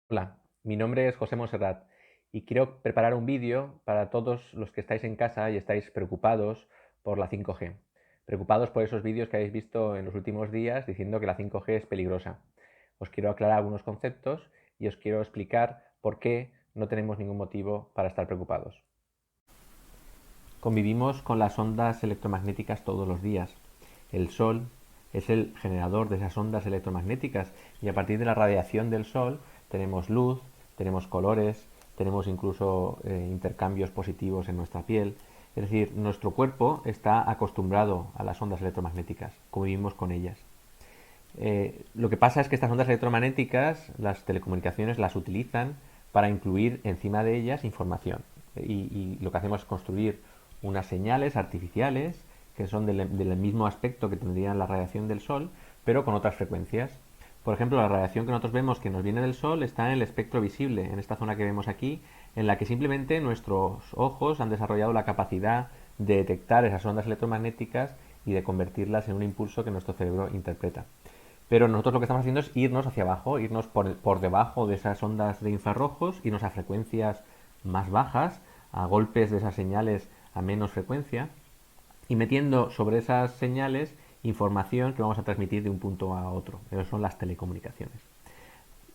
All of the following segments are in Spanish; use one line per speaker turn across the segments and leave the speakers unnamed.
Hola, mi nombre es José Monserrat y quiero preparar un vídeo para todos los que estáis en casa y estáis preocupados por la 5G. Preocupados por esos vídeos que habéis visto en los últimos días diciendo que la 5G es peligrosa. Os quiero aclarar algunos conceptos y os quiero explicar por qué no tenemos ningún motivo para estar preocupados. Convivimos con las ondas electromagnéticas todos los días. El Sol es el generador de esas ondas electromagnéticas y a partir de la radiación del Sol tenemos luz, tenemos colores, tenemos incluso intercambios positivos en nuestra piel. Es decir, nuestro cuerpo está acostumbrado a las ondas electromagnéticas, convivimos con ellas. Lo que pasa es que estas ondas electromagnéticas, las telecomunicaciones las utilizan para incluir encima de ellas información. Y lo que hacemos es construir unas señales artificiales que son del mismo aspecto que tendrían la radiación del Sol, pero con otras frecuencias. Por ejemplo, la radiación que nosotros vemos que nos viene del Sol está en el espectro visible, en esta zona que vemos aquí, en la que simplemente nuestros ojos han desarrollado la capacidad de detectar esas ondas electromagnéticas y de convertirlas en un impulso que nuestro cerebro interpreta. Pero nosotros lo que estamos haciendo es irnos hacia abajo, irnos por debajo de esas ondas de infrarrojos, irnos a frecuencias más bajas, a golpes de esas señales a menos frecuencia, y metiendo sobre esas señales información que vamos a transmitir de un punto a otro. Esas son las telecomunicaciones.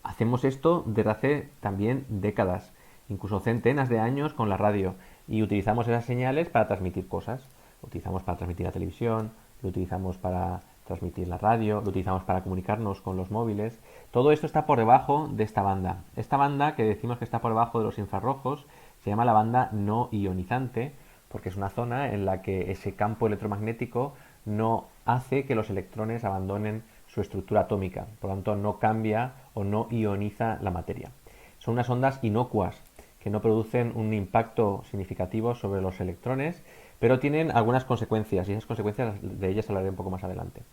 Hacemos esto desde hace también décadas, incluso centenas de años con la radio, y utilizamos esas señales para transmitir cosas. Lo utilizamos para transmitir la televisión, lo utilizamos para transmitir la radio, lo utilizamos para comunicarnos con los móviles. Todo esto está por debajo de esta banda. Esta banda que decimos que está por debajo de los infrarrojos se llama la banda no ionizante porque es una zona en la que ese campo electromagnético no hace que los electrones abandonen su estructura atómica, por lo tanto no cambia o no ioniza la materia. Son unas ondas inocuas que no producen un impacto significativo sobre los electrones, pero tienen algunas consecuencias y esas consecuencias de ellas hablaré un poco más adelante.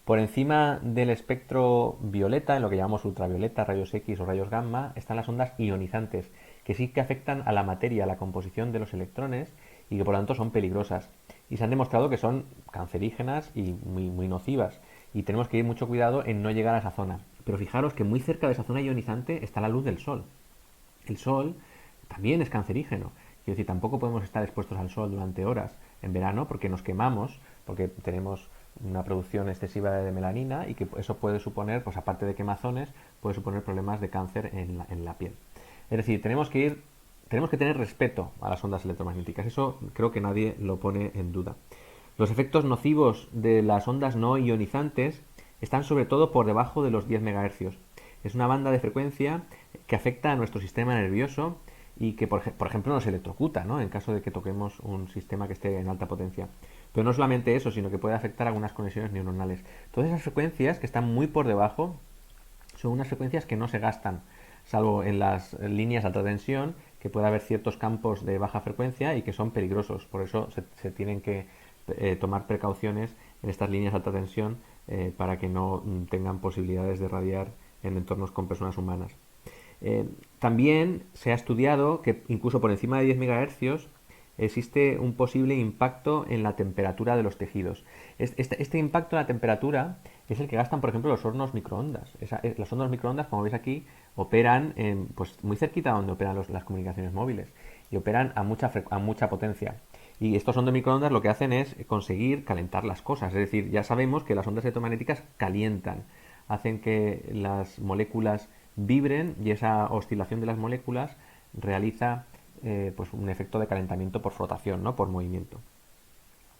Por encima del espectro violeta, en lo que llamamos ultravioleta, rayos X o rayos gamma, están las ondas ionizantes, que sí que afectan a la materia, a la composición de los electrones y que por lo tanto son peligrosas. Y se han demostrado que son cancerígenas y muy nocivas. Y tenemos que ir mucho cuidado en no llegar a esa zona. Pero fijaros que muy cerca de esa zona ionizante está la luz del Sol. El Sol también es cancerígeno. Quiero decir, tampoco podemos estar expuestos al Sol durante horas en verano porque nos quemamos, porque tenemos una producción excesiva de melanina y que eso puede suponer, pues aparte de quemazones, puede suponer problemas de cáncer en la piel. Es decir, tenemos que tener respeto a las ondas electromagnéticas. Eso creo que nadie lo pone en duda. Los efectos nocivos de las ondas no ionizantes están sobre todo por debajo de los 10 MHz. Es una banda de frecuencia que afecta a nuestro sistema nervioso y que, por ejemplo, nos electrocuta, ¿no? En caso de que toquemos un sistema que esté en alta potencia. Pero no solamente eso, sino que puede afectar algunas conexiones neuronales. Todas esas frecuencias que están muy por debajo son unas frecuencias que no se gastan, salvo en las líneas de alta tensión, que puede haber ciertos campos de baja frecuencia y que son peligrosos. Por eso se tienen que tomar precauciones en estas líneas de alta tensión para que no tengan posibilidades de radiar en entornos con personas humanas. También se ha estudiado que incluso por encima de 10 MHz existe un posible impacto en la temperatura de los tejidos. Este impacto en la temperatura es el que gastan, por ejemplo, los hornos microondas. Los hornos microondas, como veis aquí, operan pues, muy cerquita donde operan las comunicaciones móviles y operan a mucha potencia. Y estos hornos microondas lo que hacen es conseguir calentar las cosas. Es decir, ya sabemos que las ondas electromagnéticas calientan, hacen que las moléculas vibren y esa oscilación de las moléculas realiza pues un efecto de calentamiento por flotación, ¿no? Por movimiento.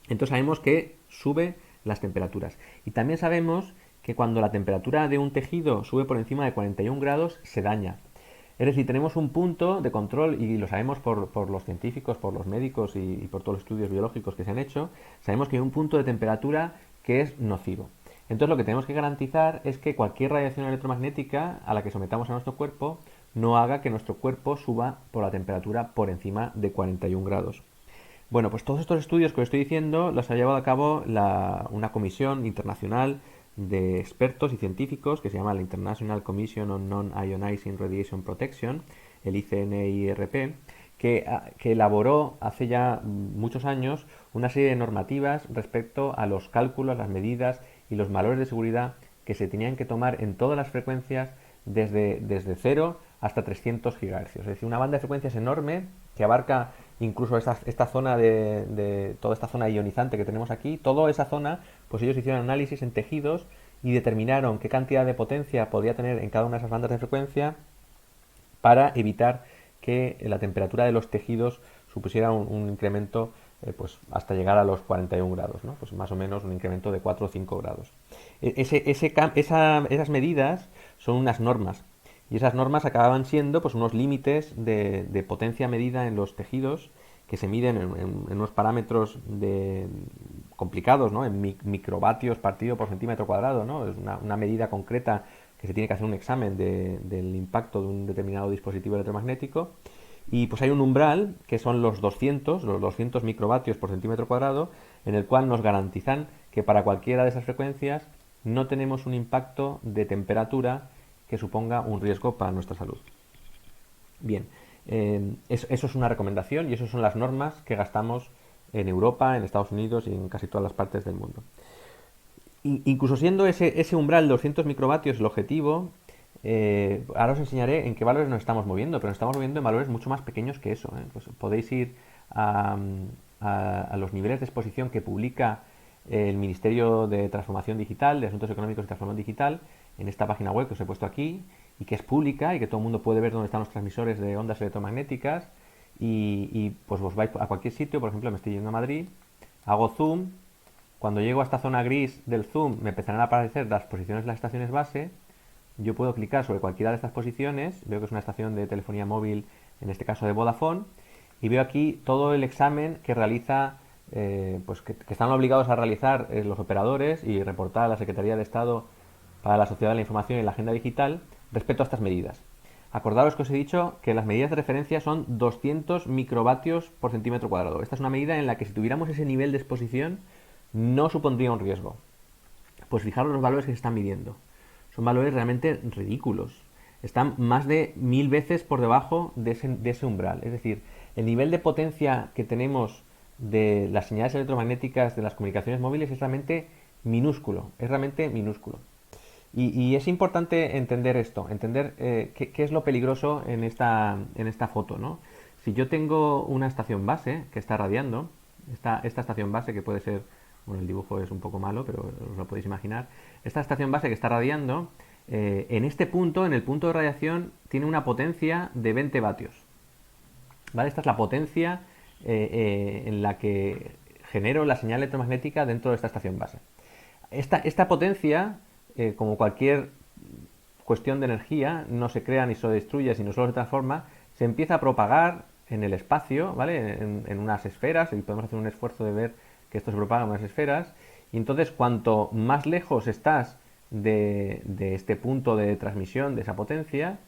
Entonces sabemos que sube las temperaturas. Y también sabemos que cuando la temperatura de un tejido sube por encima de 41 grados, se daña. Es decir, tenemos un punto de control y lo sabemos por los científicos, por los médicos y por todos los estudios biológicos que se han hecho, sabemos que hay un punto de temperatura que es nocivo. Entonces lo que tenemos que garantizar es que cualquier radiación electromagnética a la que sometamos a nuestro cuerpo no haga que nuestro cuerpo suba por la temperatura por encima de 41 grados. Bueno, pues todos estos estudios que os estoy diciendo los ha llevado a cabo una comisión internacional de expertos y científicos que se llama la International Commission on Non-Ionizing Radiation Protection, el ICNIRP, que elaboró hace ya muchos años una serie de normativas respecto a los cálculos, las medidas y los valores de seguridad que se tenían que tomar en todas las frecuencias desde 0 hasta 300 GHz. Es decir, una banda de frecuencias enorme que abarca incluso esta zona toda esta zona ionizante que tenemos aquí, toda esa zona, pues ellos hicieron análisis en tejidos y determinaron qué cantidad de potencia podía tener en cada una de esas bandas de frecuencia para evitar que la temperatura de los tejidos supusiera un incremento pues hasta llegar a los 41 grados, ¿no? Pues más o menos un incremento de 4 o 5 grados. Esas medidas son unas normas y esas normas acababan siendo pues unos límites de potencia medida en los tejidos que se miden en unos parámetros complicados, ¿no? En microvatios partido por centímetro cuadrado, ¿no? Es una medida concreta que se tiene que hacer un examen del impacto de un determinado dispositivo electromagnético. Y pues hay un umbral, que son los 200 microvatios por centímetro cuadrado, en el cual nos garantizan que para cualquiera de esas frecuencias no tenemos un impacto de temperatura que suponga un riesgo para nuestra salud. Bien, eso es una recomendación y esas son las normas que gastamos en Europa, en Estados Unidos y en casi todas las partes del mundo. Incluso siendo ese umbral de 200 microvatios el objetivo, ahora os enseñaré en qué valores nos estamos moviendo, pero nos estamos moviendo en valores mucho más pequeños que eso. Pues podéis ir a los niveles de exposición que publica el Ministerio de Transformación Digital, de Asuntos Económicos y Transformación Digital, en esta página web que os he puesto aquí, y que es pública y que todo el mundo puede ver dónde están los transmisores de ondas electromagnéticas, y pues os vais a cualquier sitio. Por ejemplo, me estoy yendo a Madrid, hago zoom. Cuando llego a esta zona gris del zoom me empezarán a aparecer las posiciones de las estaciones base. Yo puedo clicar sobre cualquiera de estas posiciones, veo que es una estación de telefonía móvil, en este caso de Vodafone, y veo aquí todo el examen que realiza, pues que están obligados a realizar los operadores y reportar a la Secretaría de Estado para la Sociedad de la Información y la Agenda Digital respecto a estas medidas. Acordaros que os he dicho que las medidas de referencia son 200 microvatios por centímetro cuadrado. Esta es una medida en la que si tuviéramos ese nivel de exposición no supondría un riesgo. Pues fijaros los valores que se están midiendo. Son valores realmente ridículos. Están más de 1000 veces por debajo de ese umbral. Es decir, el nivel de potencia que tenemos de las señales electromagnéticas de las comunicaciones móviles es realmente minúsculo. Es realmente minúsculo. Y es importante entender esto, entender qué es lo peligroso en esta foto, ¿no? Si yo tengo una estación base que está radiando, esta estación base que puede ser, bueno, el dibujo es un poco malo, pero os lo podéis imaginar. Esta estación base que está radiando, en este punto, en el punto de radiación, tiene una potencia de 20 vatios. ¿Vale? Esta es la potencia en la que genero la señal electromagnética dentro de esta estación base. Esta potencia, como cualquier cuestión de energía, no se crea ni se destruye, sino solo se transforma, se empieza a propagar en el espacio, ¿vale? En unas esferas, y podemos hacer un esfuerzo de ver que esto se propaga en unas esferas, y entonces cuanto más lejos estás de este punto de transmisión de esa potencia,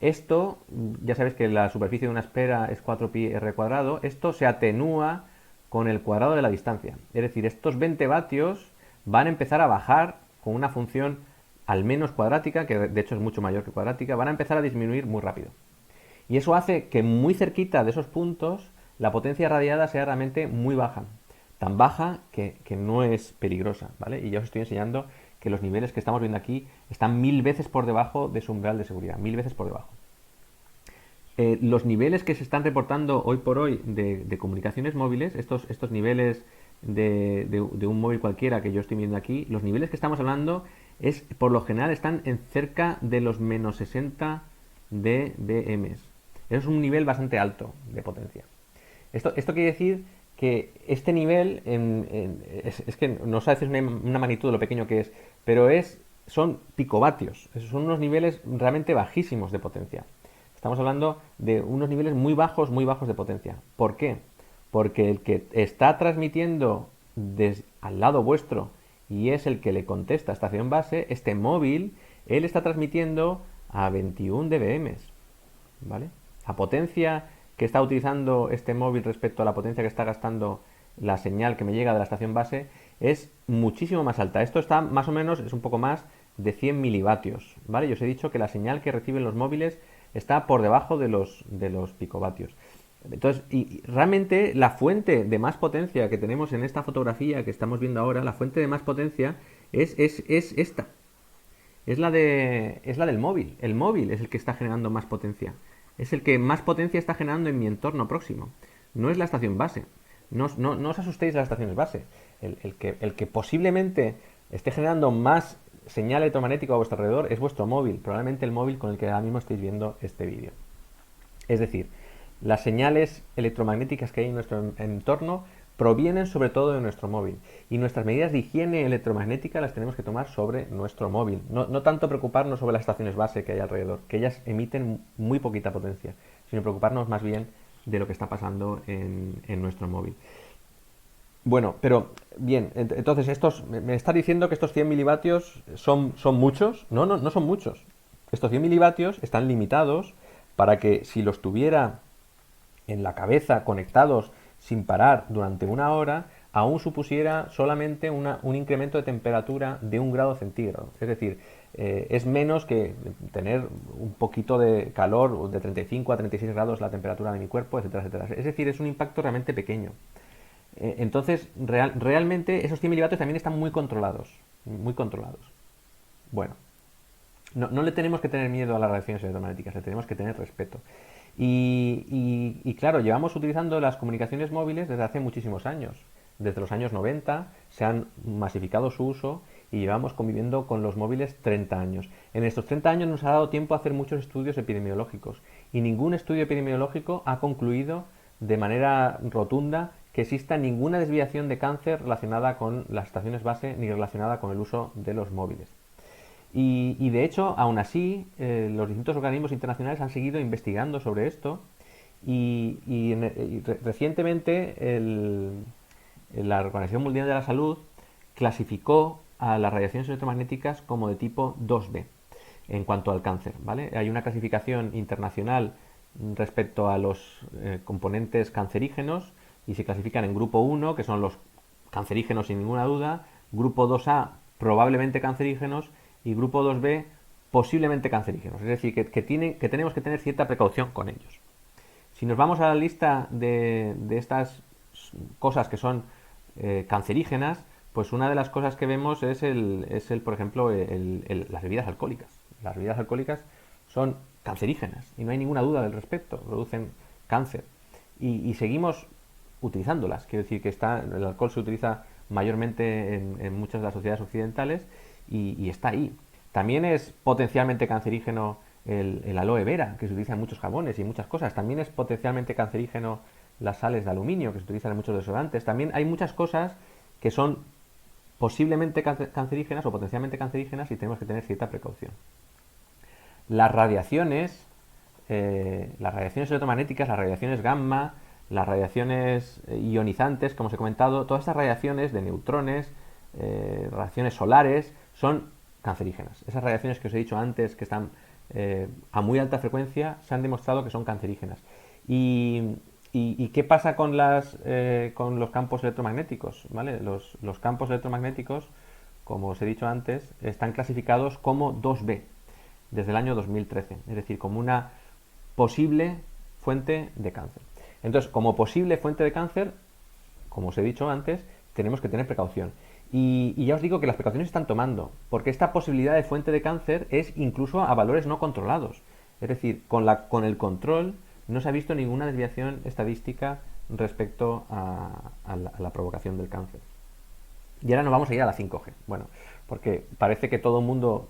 esto, ya sabéis que la superficie de una esfera es 4πr², esto se atenúa con el cuadrado de la distancia. Es decir, estos 20 vatios van a empezar a bajar con una función al menos cuadrática, que de hecho es mucho mayor que cuadrática, van a empezar a disminuir muy rápido. Y eso hace que muy cerquita de esos puntos la potencia radiada sea realmente muy baja. Tan baja que no es peligrosa, ¿vale? Y ya os estoy enseñando que los niveles que estamos viendo aquí están 1000 veces por debajo de su umbral de seguridad, 1000 veces por debajo. Los niveles que se están reportando hoy por hoy de comunicaciones móviles, estos niveles de un móvil cualquiera que yo estoy viendo aquí, los niveles que estamos hablando por lo general están en cerca de los menos 60 dBm. Eso es un nivel bastante alto de potencia. Esto quiere decir que este nivel es que no os decir una magnitud de lo pequeño que es, pero son picovatios. Son unos niveles realmente bajísimos de potencia. Estamos hablando de unos niveles muy bajos de potencia. ¿Por qué? Porque el que está transmitiendo al lado vuestro y es el que le contesta a estación base, este móvil, él está transmitiendo a 21 dBm, ¿vale? La potencia que está utilizando este móvil respecto a la potencia que está gastando la señal que me llega de la estación base es muchísimo más alta. Esto está más o menos, es un poco más de 100 milivatios, ¿vale? Yo os he dicho que la señal que reciben los móviles está por debajo de los picovatios. Entonces, y realmente la fuente de más potencia que tenemos en esta fotografía que estamos viendo ahora, la fuente de más potencia es esta. es la del móvil. El móvil es el que está generando más potencia. Es el que más potencia está generando en mi entorno próximo. No es la estación base. No os asustéis de las estaciones base. El que posiblemente esté generando más señal electromagnética a vuestro alrededor es vuestro móvil. Probablemente el móvil con el que ahora mismo estáis viendo este vídeo. Es decir, las señales electromagnéticas que hay en nuestro entorno provienen sobre todo de nuestro móvil. Y nuestras medidas de higiene electromagnética las tenemos que tomar sobre nuestro móvil. No tanto preocuparnos sobre las estaciones base que hay alrededor, que ellas emiten muy poquita potencia, sino preocuparnos más bien de lo que está pasando en nuestro móvil. Bueno, pero bien, entonces me está diciendo que estos 100 milivatios son muchos. No son muchos. Estos 100 milivatios están limitados para que si los tuviera en la cabeza conectados sin parar durante una hora, aún supusiera solamente un incremento de temperatura de 1 grado centígrado. Es decir, es menos que tener un poquito de calor, de 35 a 36 grados la temperatura de mi cuerpo, etcétera, etcétera. Es decir, es un impacto realmente pequeño. Entonces, realmente esos 100 milivatios también están muy controlados. Muy controlados. Bueno, no le tenemos que tener miedo a las radiaciones electromagnéticas, le tenemos que tener respeto. Y claro, llevamos utilizando las comunicaciones móviles desde hace muchísimos años. Desde los años 90 se han masificado su uso y llevamos conviviendo con los móviles 30 años. En estos 30 años nos ha dado tiempo a hacer muchos estudios epidemiológicos y ningún estudio epidemiológico ha concluido de manera rotunda que exista ninguna desviación de cáncer relacionada con las estaciones base ni relacionada con el uso de los móviles. Y de hecho, aún así, los distintos organismos internacionales han seguido investigando sobre esto recientemente la Organización Mundial de la Salud clasificó a las radiaciones electromagnéticas como de tipo 2B en cuanto al cáncer, ¿vale? Hay una clasificación internacional respecto a los componentes cancerígenos y se clasifican en grupo 1, que son los cancerígenos sin ninguna duda, grupo 2A, probablemente cancerígenos, y grupo 2B, posiblemente cancerígenos. Es decir, que tenemos que tener cierta precaución con ellos. Si nos vamos a la lista de estas cosas que son cancerígenas, pues una de las cosas que vemos es por ejemplo, las bebidas alcohólicas. Las bebidas alcohólicas son cancerígenas y no hay ninguna duda al respecto, producen cáncer. Y seguimos utilizándolas. Quiero decir que el alcohol se utiliza mayormente en muchas de las sociedades occidentales y está ahí. También es potencialmente cancerígeno el aloe vera, que se utiliza en muchos jabones y muchas cosas. También es potencialmente cancerígeno las sales de aluminio, que se utilizan en muchos desodorantes. También hay muchas cosas que son posiblemente cancerígenas o potencialmente cancerígenas y tenemos que tener cierta precaución. Las radiaciones electromagnéticas, las radiaciones gamma, las radiaciones ionizantes, como os he comentado, todas estas radiaciones de neutrones, radiaciones solares, son cancerígenas. Esas radiaciones que os he dicho antes, que están a muy alta frecuencia, se han demostrado que son cancerígenas. ¿Y qué pasa con los campos electromagnéticos? ¿Vale? Los campos electromagnéticos, como os he dicho antes, están clasificados como 2B desde el año 2013, es decir, como una posible fuente de cáncer. Entonces, como posible fuente de cáncer, como os he dicho antes, tenemos que tener precaución. Y ya os digo que las precauciones se están tomando, porque esta posibilidad de fuente de cáncer es incluso a valores no controlados. Es decir, con el control no se ha visto ninguna desviación estadística respecto a la provocación del cáncer. Y ahora nos vamos a ir a la 5G. Bueno, porque parece que todo el mundo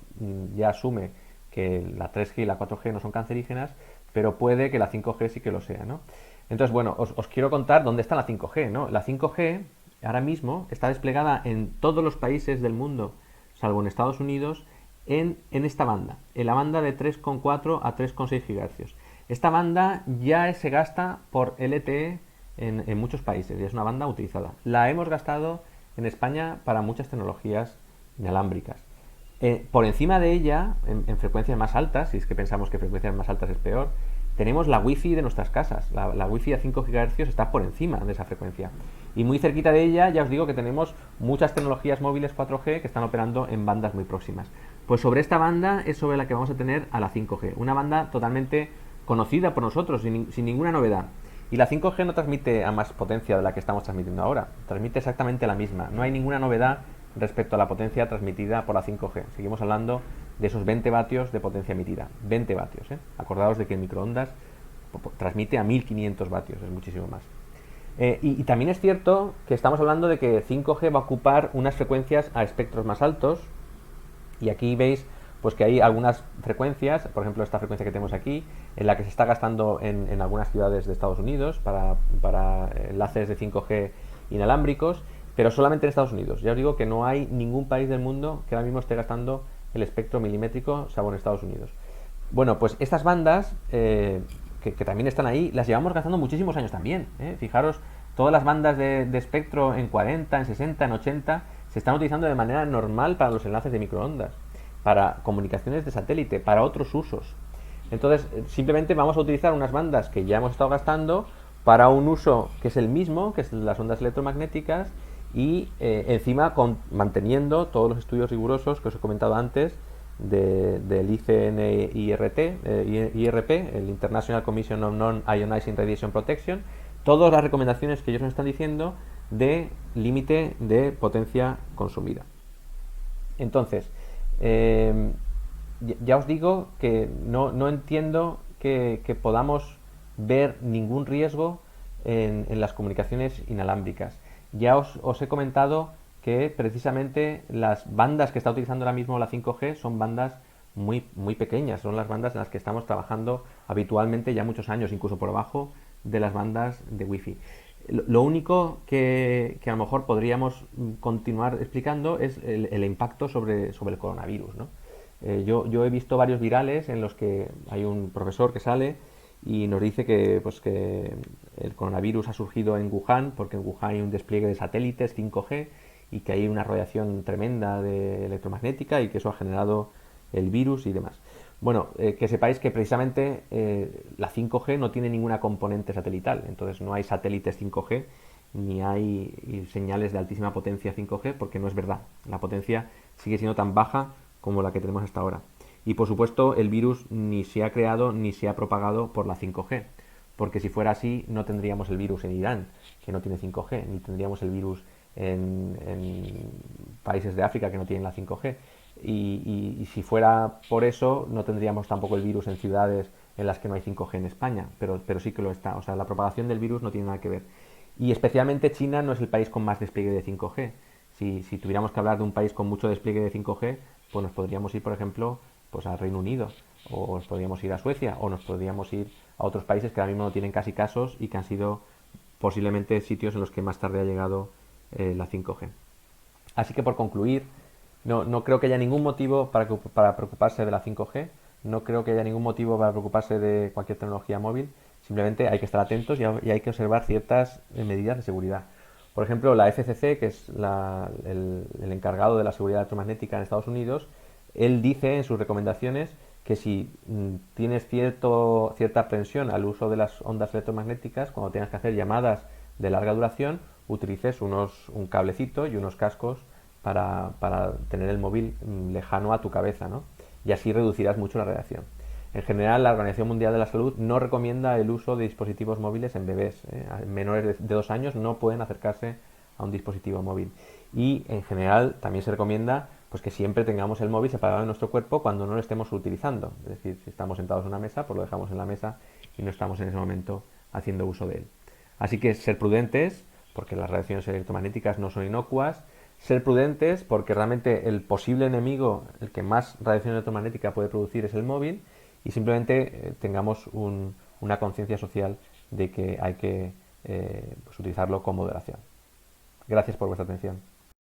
ya asume que la 3G y la 4G no son cancerígenas, pero puede que la 5G sí que lo sea, ¿no? Entonces, bueno, os quiero contar dónde está la 5G, ¿no? La 5G ahora mismo está desplegada en todos los países del mundo, salvo en Estados Unidos, en esta banda, en la banda de 3,4 a 3,6 GHz. Esta banda ya se gasta por LTE en muchos países y es una banda utilizada. La hemos gastado en España para muchas tecnologías inalámbricas. Por encima de ella, en frecuencias más altas, si es que pensamos que frecuencias más altas es peor, tenemos la Wi-Fi de nuestras casas. La Wi-Fi a 5 GHz está por encima de esa frecuencia. Y muy cerquita de ella, ya os digo que tenemos muchas tecnologías móviles 4G que están operando en bandas muy próximas. Pues sobre esta banda es sobre la que vamos a tener a la 5G. Una banda totalmente conocida por nosotros, sin ninguna novedad. Y la 5G no transmite a más potencia de la que estamos transmitiendo ahora. Transmite exactamente la misma. No hay ninguna novedad respecto a la potencia transmitida por la 5G. Seguimos hablando de esos 20 vatios de potencia emitida. 20 vatios, ¿eh? Acordaos de que el microondas transmite a 1500 vatios, es muchísimo más. Y también es cierto que estamos hablando de que 5G va a ocupar unas frecuencias a espectros más altos, y aquí veis pues que hay algunas frecuencias, por ejemplo esta frecuencia que tenemos aquí, en la que se está gastando en algunas ciudades de Estados Unidos para enlaces de 5G inalámbricos, pero solamente en Estados Unidos. Ya os digo que no hay ningún país del mundo que ahora mismo esté gastando el espectro milimétrico, salvo en Estados Unidos. Bueno, pues estas bandas, que también están ahí, las llevamos gastando muchísimos años también. Fijaros, todas las bandas de espectro en 40, en 60, en 80, se están utilizando de manera normal para los enlaces de microondas, para comunicaciones de satélite, para otros usos. Entonces, simplemente vamos a utilizar unas bandas que ya hemos estado gastando para un uso que es el mismo, que es las ondas electromagnéticas, y encima manteniendo todos los estudios rigurosos que os he comentado antes del ICNIRP, el International Commission on Non-Ionizing Radiation Protection, todas las recomendaciones que ellos nos están diciendo de límite de potencia consumida. Entonces, ya os digo que no entiendo que podamos ver ningún riesgo en las comunicaciones inalámbricas. Ya os he comentado que precisamente las bandas que está utilizando ahora mismo la 5G son bandas muy pequeñas, son las bandas en las que estamos trabajando habitualmente ya muchos años, incluso por debajo de las bandas de Wi-Fi. Lo único que a lo mejor podríamos continuar explicando es el impacto sobre el coronavirus, ¿no? Yo he visto varios virales en los que hay un profesor que sale y nos dice que el coronavirus ha surgido en Wuhan, porque en Wuhan hay un despliegue de satélites 5G y que hay una radiación tremenda de electromagnética y que eso ha generado el virus y demás. Bueno, que sepáis que precisamente la 5G no tiene ninguna componente satelital, entonces no hay satélites 5G ni hay señales de altísima potencia 5G, porque no es verdad. La potencia sigue siendo tan baja como la que tenemos hasta ahora. Y por supuesto el virus ni se ha creado ni se ha propagado por la 5G, porque si fuera así no tendríamos el virus en Irán, que no tiene 5G, ni tendríamos el virus en países de África que no tienen la 5G. Y si fuera por eso, no tendríamos tampoco el virus en ciudades en las que no hay 5G en España, pero sí que lo está. O sea, la propagación del virus no tiene nada que ver. Y especialmente China no es el país con más despliegue de 5G. Si tuviéramos que hablar de un país con mucho despliegue de 5G, pues nos podríamos ir, por ejemplo, pues al Reino Unido, o nos podríamos ir a Suecia, o nos podríamos ir a otros países que ahora mismo no tienen casi casos y que han sido posiblemente sitios en los que más tarde ha llegado la 5G. Así que por concluir, no creo que haya ningún motivo para preocuparse de la 5G, no creo que haya ningún motivo para preocuparse de cualquier tecnología móvil, simplemente hay que estar atentos y hay que observar ciertas medidas de seguridad. Por ejemplo, la FCC, que es el encargado de la seguridad electromagnética en Estados Unidos, él dice en sus recomendaciones que si tienes cierta aprensión al uso de las ondas electromagnéticas, cuando tengas que hacer llamadas de larga duración, utilices un cablecito y unos cascos para tener el móvil lejano a tu cabeza, ¿no? Y así reducirás mucho la radiación. En general, la Organización Mundial de la Salud no recomienda el uso de dispositivos móviles en bebés. Menores de 2 años no pueden acercarse a un dispositivo móvil. Y en general también se recomienda pues que siempre tengamos el móvil separado de nuestro cuerpo cuando no lo estemos utilizando. Es decir, si estamos sentados en una mesa, pues lo dejamos en la mesa y no estamos en ese momento haciendo uso de él. Así que ser prudentes, porque las radiaciones electromagnéticas no son inocuas. Ser prudentes, porque realmente el posible enemigo, el que más radiación electromagnética puede producir, es el móvil. Y simplemente tengamos una conciencia social de que hay que pues utilizarlo con moderación. Gracias por vuestra atención.